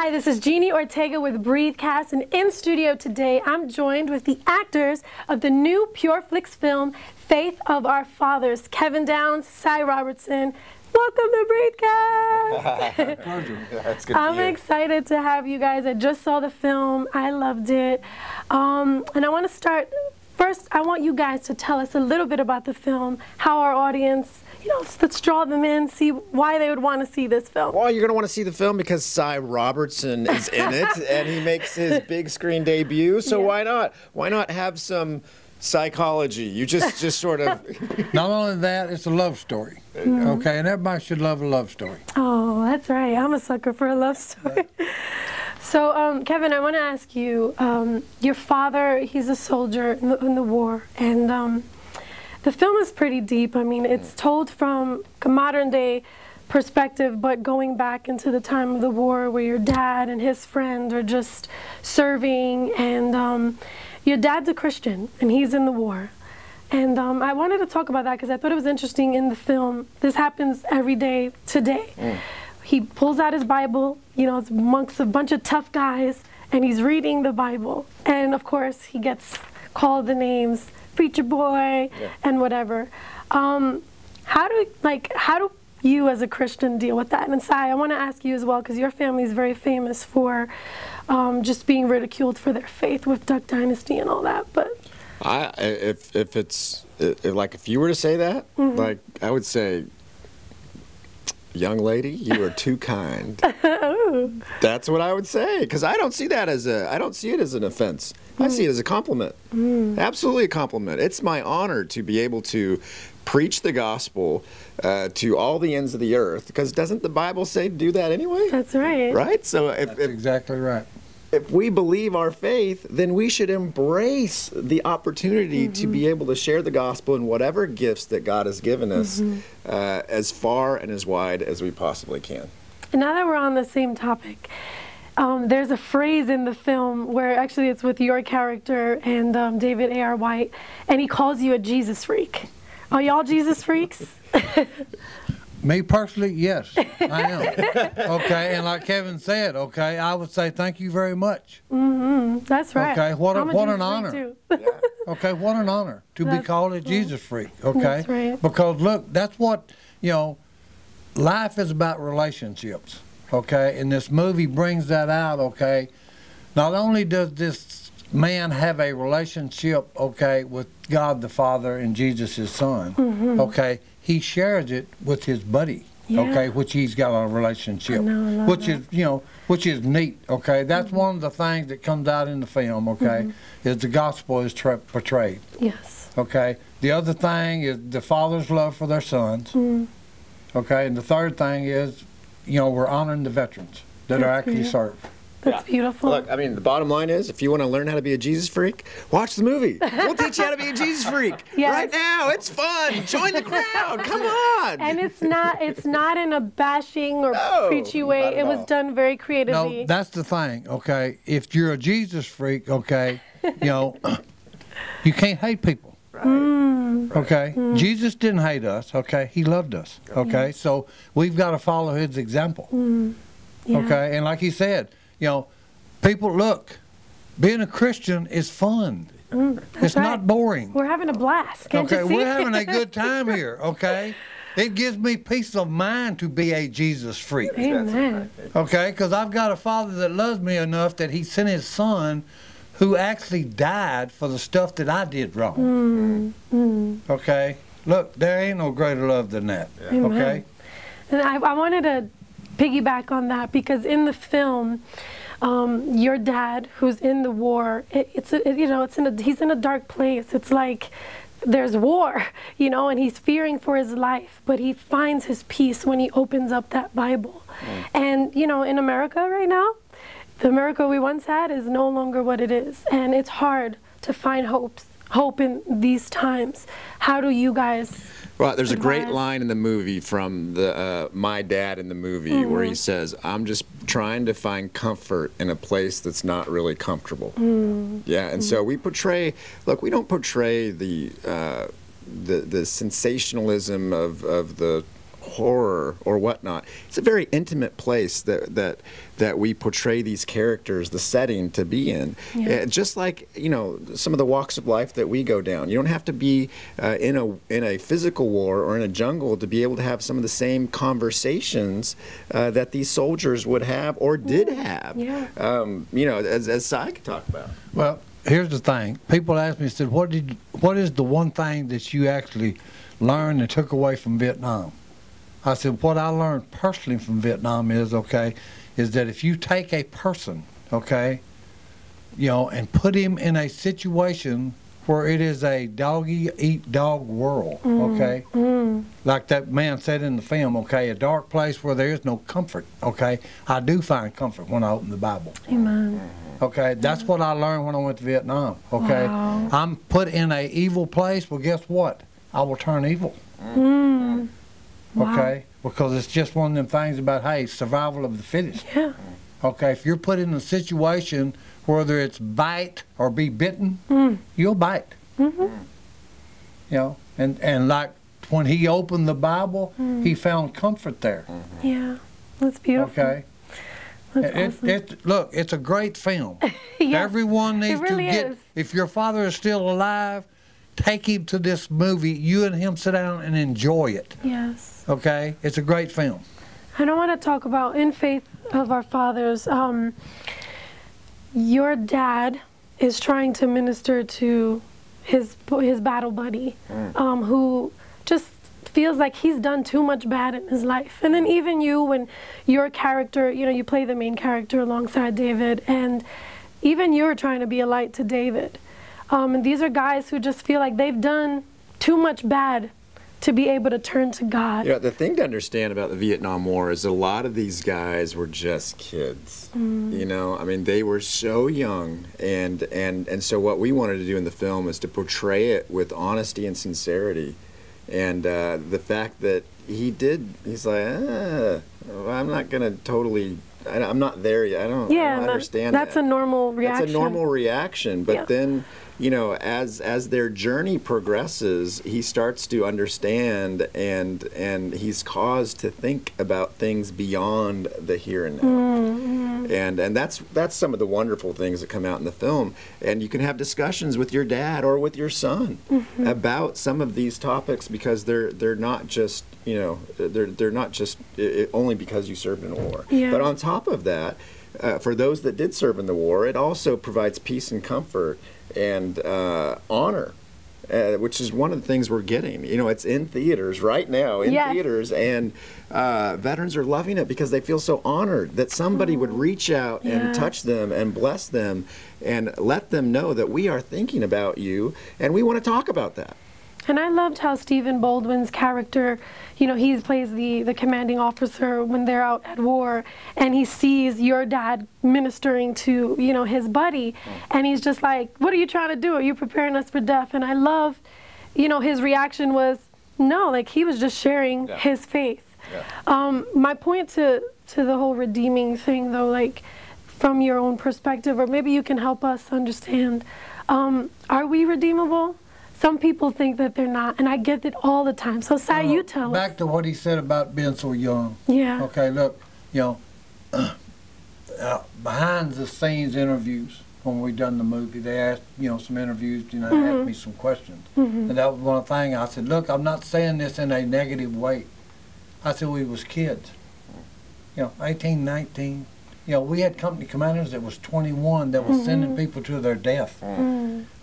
Hi, this is Jeannie Ortega with Breathecast, and in studio today I'm joined with the actors of the new PureFlix film, Faith of Our Fathers, Kevin Downs, Cy Robertson. Welcome to Breathecast! That's good. I'm excited to have you guys. I just saw the film. I loved it. And I want to start, first I want you guys to tell us a little bit about the film, how our audience, let's draw them in, see why they would want to see this film. Well, you're going to want to see the film because Cy Robertson is in it, and he makes his big screen debut, so why not? Why not have some psychology? You just sort of... Not only that, it's a love story, okay? And everybody should love a love story. Oh, that's right. I'm a sucker for a love story. So, Kevin, I want to ask you, your father, he's a soldier in the war, and the film is pretty deep. I mean, it's told from a modern-day perspective, but going back into the time of the war where your dad and his friend are just serving, and your dad's a Christian, and he's in the war. And I wanted to talk about that because I thought it was interesting in the film. This happens every day today. He pulls out his Bible, it's amongst a bunch of tough guys, and he's reading the Bible. And of course, he gets called the names, preacher boy, and whatever. How do you as a Christian deal with that? And Cy, I want to ask you as well, because your family is very famous for just being ridiculed for their faith with Duck Dynasty and all that. But if you were to say that, like I would say, young lady, you are too kind. That's what I would say, because I don't see that as I don't see it as an offense. I see it as a compliment. Absolutely a compliment. It's my honor to be able to preach the gospel to all the ends of the earth, because doesn't the Bible say do that anyway? That's right. Right? So That's exactly right. If we believe our faith, then we should embrace the opportunity to be able to share the gospel in whatever gifts that God has given us as far and as wide as we possibly can. And now that we're on the same topic, there's a phrase in the film where actually it's with your character and David A.R. White, and he calls you a Jesus freak. Are y'all Jesus freaks? Me personally, yes, I am. Okay, and like Kevin said, okay, I would say thank you very much. That's right. Okay, what an honor. Too. Okay, what an honor to be called a Jesus freak. Okay, that's right. Because look, that's what life is about, relationships. Okay, and this movie brings that out. Okay, not only does this man have a relationship, okay, with God the Father and Jesus his Son, okay, he shares it with his buddy, okay, which he's got a relationship, which is neat, okay. That's one of the things that comes out in the film, okay, is the gospel is portrayed. Yes. Okay. The other thing is the father's love for their sons, okay, and the third thing is, we're honoring the veterans that are actually served. That's beautiful. Look, I mean, the bottom line is, if you want to learn how to be a Jesus freak, watch the movie. We'll teach you how to be a Jesus freak right now. It's fun. Join the crowd. Come on. And it's not in a bashing or preachy way. It was done very creatively. No, that's the thing. Okay, if you're a Jesus freak, okay, you can't hate people. Okay, Jesus didn't hate us. Okay, he loved us. Okay, so we've got to follow his example. Okay, and like he said, people, look, being a Christian is fun. It's not boring. We're having a blast. Can't you see? We're having a good time here, okay? It gives me peace of mind to be a Jesus freak. Amen. Okay, because I've got a father that loves me enough that he sent his son who actually died for the stuff that I did wrong. Okay? Look, there ain't no greater love than that. Okay? And I wanted to piggyback on that because in the film, your dad, who's in the war, he's in a dark place. It's like there's war, and he's fearing for his life, but he finds his peace when he opens up that Bible. And in America right now, the America we once had is no longer what it is, and it's hard to find hope in these times. How do you guys? Well, there's a great line in the movie from my dad in the movie where he says, "I'm just trying to find comfort in a place that's not really comfortable." Yeah, and so we portray. Look, we don't portray the sensationalism of the horror or whatnot. It's a very intimate place that we portray these characters, the setting to be in. Yeah. Just like, you know, some of the walks of life that we go down. You don't have to be in a physical war or in a jungle to be able to have some of the same conversations that these soldiers would have or did have. Yeah. You know, as Cy could talk about. Well, here's the thing. People ask me, said, what is the one thing that you actually learned and took away from Vietnam? I said, what I learned personally from Vietnam is that if you take a person, you know, and put him in a situation where it is a dog-eat-dog world, like that man said in the film, a dark place where there is no comfort, I do find comfort when I open the Bible. Amen. That's what I learned when I went to Vietnam, Wow. I'm put in a evil place, well, guess what? I will turn evil. Wow. Because it's just one of them things about, hey, survival of the fittest. Yeah. If you're put in a situation, whether it's bite or be bitten, you'll bite. You know, and like when he opened the Bible, he found comfort there. Yeah. That's beautiful. That's awesome. Look, it's a great film. Yes, Everyone needs it really to get, is. if your father is still alive, take him to this movie. You and him sit down and enjoy it. Yes. It's a great film. I don't want to talk about In Faith of Our Fathers. Your dad is trying to minister to his battle buddy, who just feels like he's done too much bad in his life. And then even you, when your character, you know, you play the main character alongside David, and even you're trying to be a light to David. And these are guys who just feel like they've done too much bad to be able to turn to God. Yeah, the thing to understand about the Vietnam War is a lot of these guys were just kids. You know, I mean, they were so young, and so what we wanted to do in the film is to portray it with honesty and sincerity. And the fact that he's like, I'm not going to totally, I'm not there yet. I don't understand that's that. a normal reaction. That's a normal reaction, but then, you know, as their journey progresses, he starts to understand, and he's caused to think about things beyond the here and now. And that's some of the wonderful things that come out in the film. And you can have discussions with your dad or with your son about some of these topics, because they're not just, you know, they're not just only because you served in a war. But on top of that, for those that did serve in the war, it also provides peace and comfort and honor, which is one of the things we're getting. You know, it's in theaters right now, theaters, and veterans are loving it because they feel so honored that somebody would reach out and touch them and bless them and let them know that we are thinking about you and we want to talk about that. And I loved how Stephen Baldwin's character, you know, he plays the commanding officer when they're out at war, and he sees your dad ministering to, you know, his buddy, and he's just like, what are you trying to do? Are you preparing us for death? And I love, you know, his reaction was, no, like he was just sharing his faith. My point to the whole redeeming thing, though, like from your own perspective, or maybe you can help us understand, are we redeemable? Some people think that they're not, and I get it all the time. So, Cy, you tell us. Back to what he said about being so young. Yeah. Okay, look, you know, behind the scenes interviews, when we done the movie, they asked, you know, some interviews, you know, asked me some questions. And that was one thing I said, look, I'm not saying this in a negative way. I said we was kids, you know, 18, 19. You know, we had company commanders that was 21 that was sending people to their death.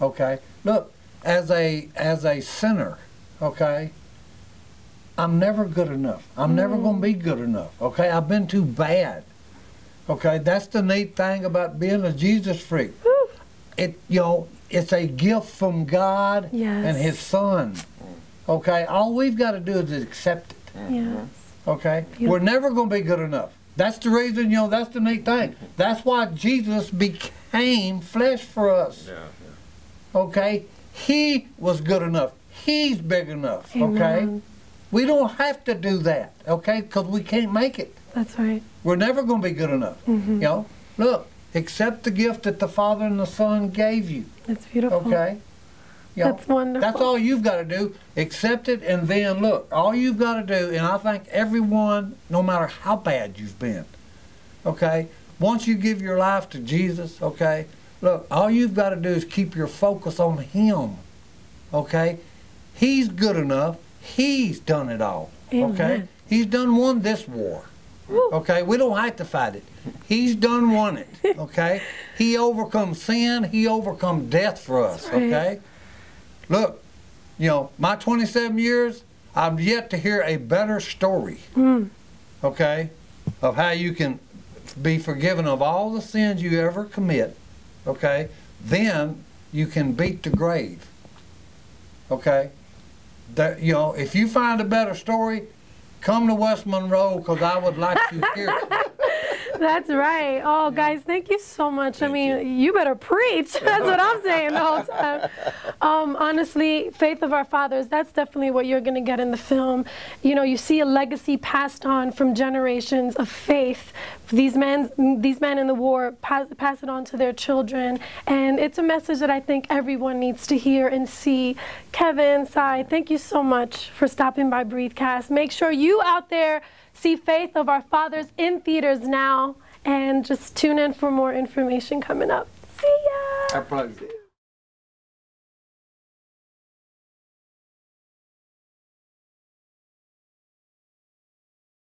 Okay, look. As a sinner, okay, I'm never good enough. I'm never going to be good enough, okay? I've been too bad, okay? That's the neat thing about being a Jesus freak. You know, it's a gift from God and His Son, okay? All we've got to do is accept it, okay? We're never going to be good enough. That's the reason, you know, that's the neat thing. That's why Jesus became flesh for us, okay? He was good enough. He's big enough, okay? We don't have to do that, okay? Because we can't make it. That's right. We're never going to be good enough. You know, look, accept the gift that the Father and the Son gave you. That's beautiful. Okay? That's wonderful. That's all you've got to do. Accept it, and then look. All you've got to do, and I think everyone, no matter how bad you've been, okay, once you give your life to Jesus, okay, look, all you've got to do is keep your focus on Him, okay? He's good enough. He's done it all, Amen. Okay? He's won this war, okay? We don't have to fight it. He's won it, okay? He overcome sin. He overcome death for us, right. okay? Look, you know, my 27 years, I've yet to hear a better story, okay, of how you can be forgiven of all the sins you ever commit, okay? Then you can beat the grave, okay? That, you know, if you find a better story, come to West Monroe, because I would like to hear it. That's right. Oh, guys, thank you so much. I mean, you better preach. That's what I'm saying the whole time. Honestly, Faith of Our Fathers, that's definitely what you're going to get in the film. You know, you see a legacy passed on from generations of faith. These men in the war pass it on to their children. And it's a message that I think everyone needs to hear and see. Kevin, Sai, thank you so much for stopping by Breathecast. Make sure you out there see Faith of Our Fathers in theaters now, and just tune in for more information coming up. See ya! Our pleasure.